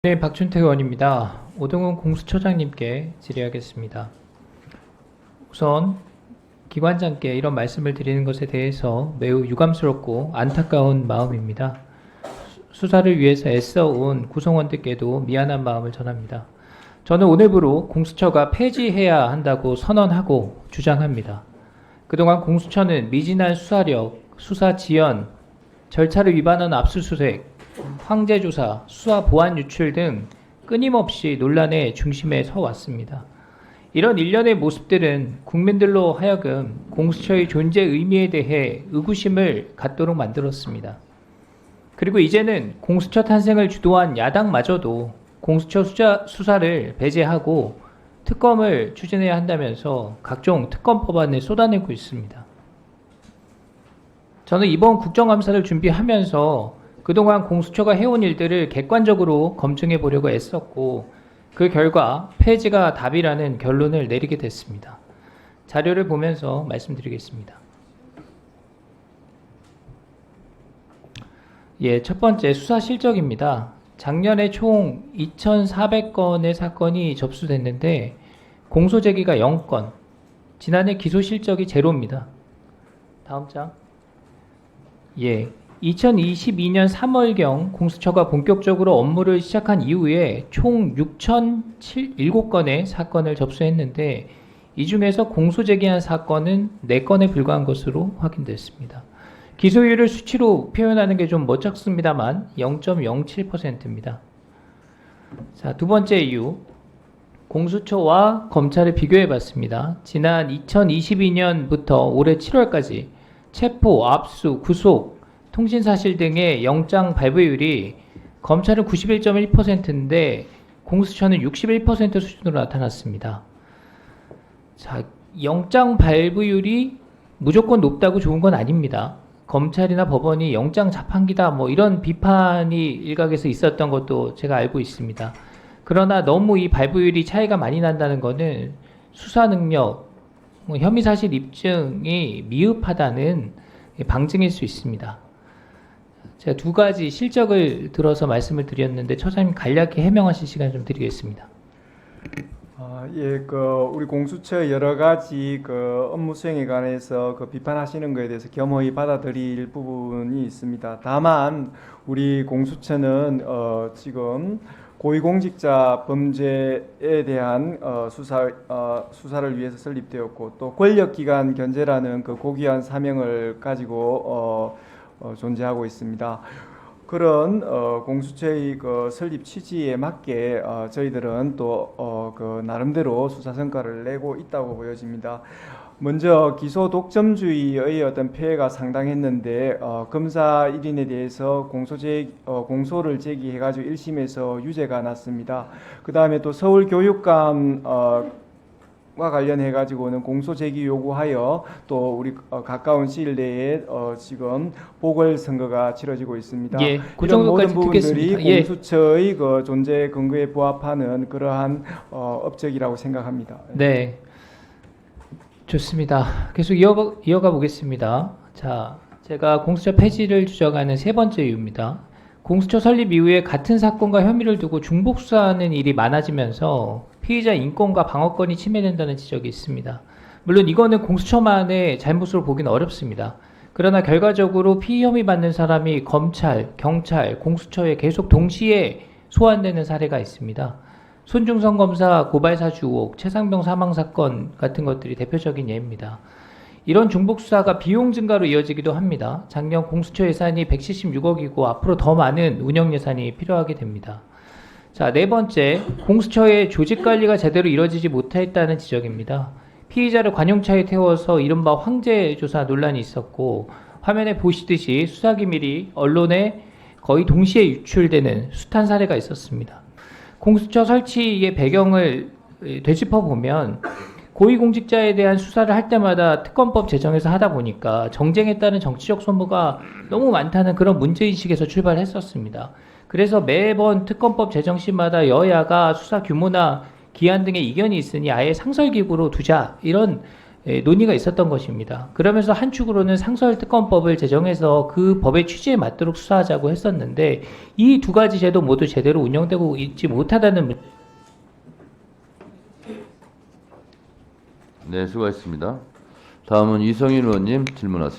네, 박준태 의원입니다. 오동훈 공수처장님께 질의하겠습니다. 우선 기관장께 이런 말씀을 드리는 것에 대해서 매우 유감스럽고 안타까운 마음입니다. 수사를 위해서 애써온 구성원들께도 미안한 마음을 전합니다. 저는 오늘부로 공수처가 폐지해야 한다고 선언하고 주장합니다. 그동안 공수처는 미진한 수사력, 수사 지연, 절차를 위반한 압수수색, 황제조사, 수사 보안 유출 등 끊임없이 논란의 중심에 서 왔습니다. 이런 일련의 모습들은 국민들로 하여금 공수처의 존재 의미에 대해 의구심을 갖도록 만들었습니다. 그리고 이제는 공수처 탄생을 주도한 야당마저도 공수처 수사를 배제하고 특검을 추진해야 한다면서 각종 특검 법안을 쏟아내고 있습니다. 저는 이번 국정감사를 준비하면서 그동안 공수처가 해온 일들을 객관적으로 검증해 보려고 애썼고 그 결과 폐지가 답이라는 결론을 내리게 됐습니다. 자료를 보면서 말씀드리겠습니다. 첫 번째 수사 실적입니다. 작년에 총 2,400건의 사건이 접수됐는데 공소 제기가 0건, 지난해 기소 실적이 제로입니다. 다음 장. 2022년 3월경 공수처가 본격적으로 업무를 시작한 이후에 총 6,007건의 사건을 접수했는데 이 중에서 공소 제기한 사건은 4건에 불과한 것으로 확인됐습니다. 기소율을 수치로 표현하는 게 좀 멋쩍습니다만 0.07%입니다. 자, 두 번째 이유. 공수처와 검찰을 비교해 봤습니다. 지난 2022년부터 올해 7월까지 체포, 압수, 구속, 통신사실 등의 영장 발부율이 검찰은 91.1%인데 공수처는 61% 수준으로 나타났습니다. 자, 영장 발부율이 무조건 높다고 좋은 건 아닙니다. 검찰이나 법원이 영장 자판기다 이런 비판이 일각에서 있었던 것도 제가 알고 있습니다. 그러나 너무 이 발부율이 차이가 많이 난다는 것은 수사 능력, 혐의사실 입증이 미흡하다는 방증일 수 있습니다. 제가 두 가지 실적을 들어서 말씀을 드렸는데 처장님 간략히 해명하실 시간 좀 드리겠습니다. 우리 공수처 여러 가지 업무 수행에 관해서 비판하시는 것에 대해서 겸허히 받아들일 부분이 있습니다. 다만 우리 공수처는 지금 고위공직자 범죄에 대한 수사를 위해서 설립되었고 또 권력기관 견제라는 고귀한 사명을 가지고 존재하고 있습니다. 그런 공수처의 설립 취지에 맞게 저희들은 또 나름대로 수사 성과를 내고 있다고 보여집니다. 먼저 기소 독점주의의 어떤 폐해가 상당했는데 검사 1인에 대해서 공소를 제기해가지고 1심에서 유죄가 났습니다. 그 다음에 또 서울교육감 과 관련해 가지고는 공소 제기 요구하여 또 우리 가까운 시일 내에 지금 보궐선거가 치러지고 있습니다. 그 이런 모든 정도까지 부분들이 듣겠습니다. 공수처의 존재 근거에 부합하는 그러한 업적이라고 생각합니다. 네, 좋습니다. 계속 이어가 보겠습니다. 자, 제가 공수처 폐지를 주장하는 세 번째 이유입니다. 공수처 설립 이후에 같은 사건과 혐의를 두고 중복 수사하는 일이 많아지면서 피의자 인권과 방어권이 침해된다는 지적이 있습니다. 물론 이거는 공수처만의 잘못으로 보기는 어렵습니다. 그러나 결과적으로 피의 혐의 받는 사람이 검찰, 경찰, 공수처에 계속 동시에 소환되는 사례가 있습니다. 손중성 검사 고발 사주 의혹, 최상병 사망 사건 같은 것들이 대표적인 예입니다. 이런 중복 수사가 비용 증가로 이어지기도 합니다. 작년 공수처 예산이 176억이고 앞으로 더 많은 운영 예산이 필요하게 됩니다. 자, 네 번째, 공수처의 조직 관리가 제대로 이루어지지 못했다는 지적입니다. 피의자를 관용차에 태워서 이른바 황제 조사 논란이 있었고 화면에 보시듯이 수사기밀이 언론에 거의 동시에 유출되는 숱한 사례가 있었습니다. 공수처 설치의 배경을 되짚어 보면 고위공직자에 대한 수사를 할 때마다 특검법 제정에서 하다 보니까 정쟁에 따른 정치적 소모가 너무 많다는 그런 문제인식에서 출발했었습니다. 그래서 매번 특검법 제정 시마다 여야가 수사 규모나 기한 등의 이견이 있으니 아예 상설기구로 두자 이런 논의가 있었던 것입니다. 그러면서 한 축으로는 상설특검법을 제정해서 그 법의 취지에 맞도록 수사하자고 했었는데 이 두 가지 제도 모두 제대로 운영되고 있지 못하다는 네, 수고하셨습니다. 다음은 이성인 의원님 질문하세요.